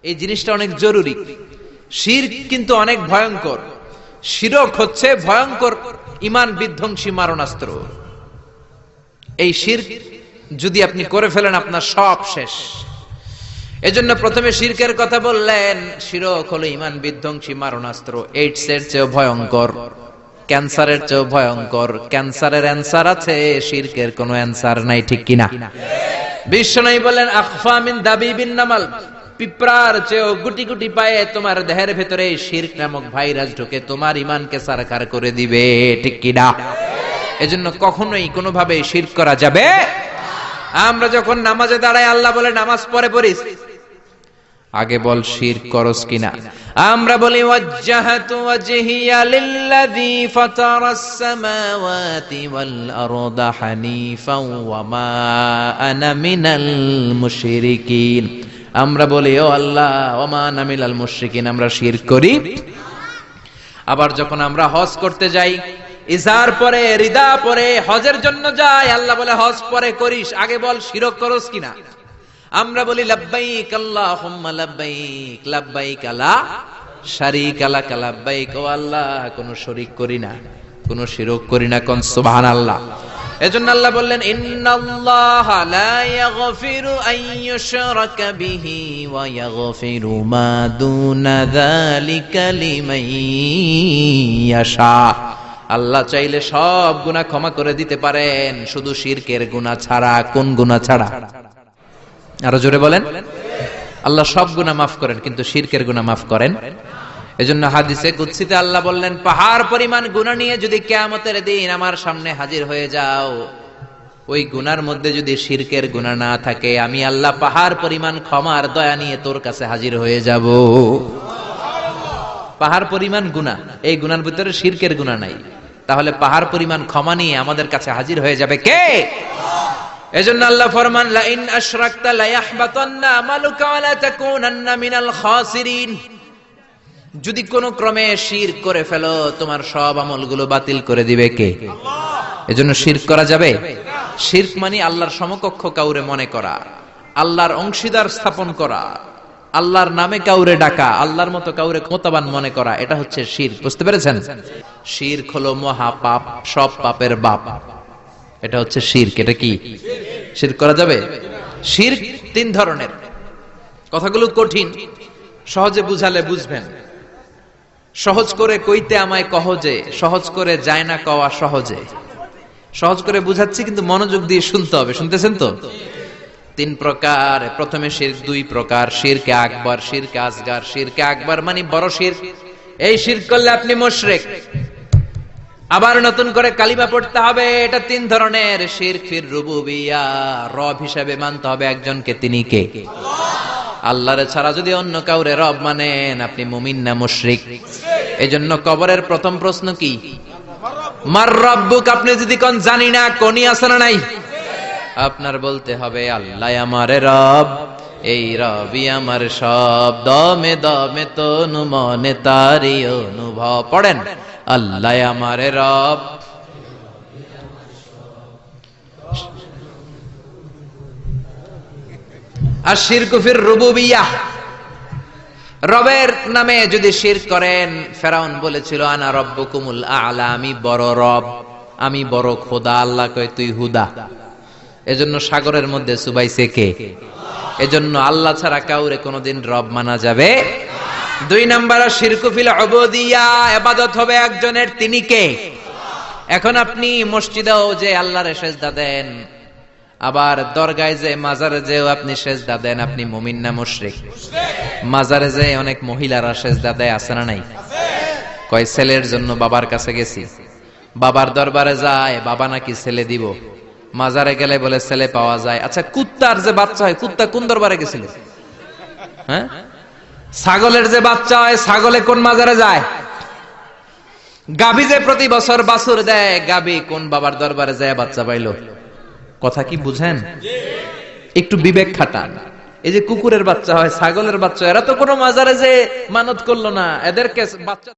এই জিনিসটা অনেক জরুরি। শিরক কিন্তু অনেক ভয়ঙ্কর। শিরক হচ্ছে ভয়ঙ্কর ঈমান বিধ্বংসী মারণাস্ত্র। এই শিরক যদি আপনি করে ফেলেন আপনার সব শেষ। এজন্য প্রথমে শিরকের কথা বললেন। শিরক হলো ঈমান বিধ্বংসী মারণাস্ত্র। এইডস এর চেয়েও ভয়ঙ্কর, ক্যান্সারের চেয়েও ভয়ঙ্কর। ক্যান্সারের অ্যানসার আছে, শিরকের কোনো অ্যানসার নাই, ঠিক কিনা? বিশ্বনবী বলেন আখফা মিন দাবিবিন নামাল, পিঁপড়ার চেয়েও গুটি গুটি পায়ে তোমার দেহের ভেতরে শিরক নামক ভাইরাস ঢুকে তোমার ঈমানকে সারখার করে দিবে, ঠিক কিনা? এজন্য কখনোই কোনোভাবে শিরক করা যাবে। আমরা যখন নামাজে দাঁড়াই আল্লাহ বলে নামাজ পড়ে পড়িস, আগে বল শিরক করস কিনা। আমরা বলি ওয়াজ্জাহাতু ওয়াজহিয়া লিল্লাযী ফাতারাস সামাওয়াতি ওয়াল আরদা হানিফাও ওয়া মা আনা মিনাল মুশরিকিন। আমরা বলি ও আল্লাহ ওয়া মা আনা মিনাল মুশরিকিন, আমরা শিরক করি। আবার যখন আমরা হজ করতে যাই, ইজার পরে রিদা পরে হজের জন্য যাই, আল্লাহ বলে হজ পরে করিস, আগে বল শিরক করস কিনা। আমরা বলি লাব্বাইক আল্লাহুম্মা লাব্বাইক, লাব্বাইক লা শারীকা লাক লাব্বাইক, ও আল্লাহ কোনো শরীক করি না, কোনো শিরক করি না, কোন সুবহানাল্লাহ। এজন্য আল্লাহ বললেন ইন্নাল্লাহা লা ইয়াগফিরু আন ইউশরাকা বিহি ওয়া ইয়াগফিরু মা দুনা যালিকা লিমান ইয়াশা। আল্লাহ চাইলে সব গুনাহ ক্ষমা করে দিতে পারেন, শুধু শিরকের গুনাহ ছাড়া। কোন গুনাহ ছাড়া? আরো জোরে বলেন। আল্লাহ সব গুনাহ মাফ করেন, কিন্তু শিরকের গুনাহ মাফ করেন। এজন্য হাদিসে কুদসিতে আল্লাহ বললেন পাহাড় পরিমাণ গুনাহ নিয়ে যদি কিয়ামতের দিন আমার সামনে হাজির হয়ে যাও, ওই গুনার মধ্যে যদি শিরকের গুনাহ না থাকে, আমি আল্লাহ পাহাড় পরিমাণ ক্ষমার দয়া নিয়ে তোর কাছে হাজির হয়ে যাব। পাহাড় পরিমাণ গুনাহ, এই গুনার ভিতরে শিরকের গুনাহ নাই, তাহলে পাহাড় পরিমাণ ক্ষমা নিয়ে আমাদের কাছে হাজির হয়ে যাবে কে? এজন্য আল্লাহ ফরমান লা ইন আশরাকতা লা ইয়াহবাতান্না আমালুকা ওয়া লা তাকুনান্না মিনাল খাসিরিন। যদি কোন ক্রমে শিরক করে ফেলো, তোমার সব আমলগুলো বাতিল করে দিবে কে? আল্লাহ। এজন্য শিরক করা যাবে? শিরক মানে আল্লাহর সমকক্ষ কাউরে মনে করা, আল্লাহর অংশীদার স্থাপন করা, আল্লাহর নামে কাউরে ডাকা, আল্লাহর মতো কাউরে ক্ষমতাবান মনে করা, এটা হচ্ছে শিরক। বুঝতে পেরেছেন? শিরক হলো মহা পাপ, সব পাপের বাপ। এটা হচ্ছে শিরক। এটা কি শিরক করা যাবে? শিরক তিন ধরনের। কথাগুলো কঠিন, সহজে বুঝালে বুঝবেন। সহজ করে কইতে আমায় কহজে, সহজ করে যায় না কওয়া সহজে। সহজ করে বুঝাচ্ছি, কিন্তু মনোযোগ দিয়ে শুনতে হবে। শুনতেছেন তো? তিন প্রকার। প্রথমে শিরক দুই প্রকার, শিরকে আকবার, শিরকে আসগার। শিরকে আকবার মানে বড় শিরক, এই শিরক করলে আপনি মুশরিক, আবার নতুন করে কালিমা পড়তে হবে। এটা তিন ধরনের। শিরক ফির রুবুবিয়া, রব হিসেবে মানতে হবে একজনকে, তিনি কে? আল্লাহর ছাড়া যদি অন্য কাউরে রব মানেন, আপনি মুমিন না মুশরিক? এজন্য কবরের প্রথম প্রশ্ন কি? মার রব্বুক। আপনি যদি কোন জানি না, কোনই আছে না নাই? আপনার বলতে হবে আল্লাহ আমার রব, এই রবই আমার সব, দমে দমে তনু মনে তারি অনুভব। পড়েন আল্লাহ আমার রব। আর শিরকু ফির রুবুবিয়াহ, রবের নামে যদি শিরক করেন, ফেরাউন বলেছিল আনা রব্বুকুমুল আ'লা, আমি বড় রব, আমি বড় খোদা। আল্লাহ কয় তুই হুদা। এজন্য সাগরের মধ্যে চুবাইছে কে? এজন্য আল্লাহ ছাড়া কাউরে কোনোদিন রব মানা যাবে। দুই নাম্বার শিরকু ফিল উবুদিয়া, ইবাদত হবে একজনের, তিনি কে? এখন আপনি মসজিদেও যে আল্লাহর সেজদা দেন, আবার দরগায় যে মাজারে যেও আপনি সেজদা দেন, আপনি মুমিন না মুশরিক? মাজারে যে অনেক মহিলারা সেজদা দেয়, আছে না নাই? কয় ছেলের জন্য বাবার কাছে গেছি, বাবার দরবারে যায়, বাবা নাকি ছেলে দিব। মাজারে গেলে বলে ছেলে পাওয়া যায়। আচ্ছা, কুত্তার যে বাচ্চা হয়, কুত্তা কোন দরবারে গেছিল? হ্যাঁ, ছাগলের যে বাচ্চা হয়, ছাগলে কোন মাজারে যায়? গাভী যে প্রতি বছর বাছুর দেয়, গাভী কোন বাবার দরবারে যায় বাচ্চা পাইলো? কথা কি বুঝেন? একটু বিবেক খাটান। এই যে কুকুরের বাচ্চা হয়, ছাগলের বাচ্চা, এরা তো কোনো মাজারে যে মানত করলো না, এদেরকে বাচ্চা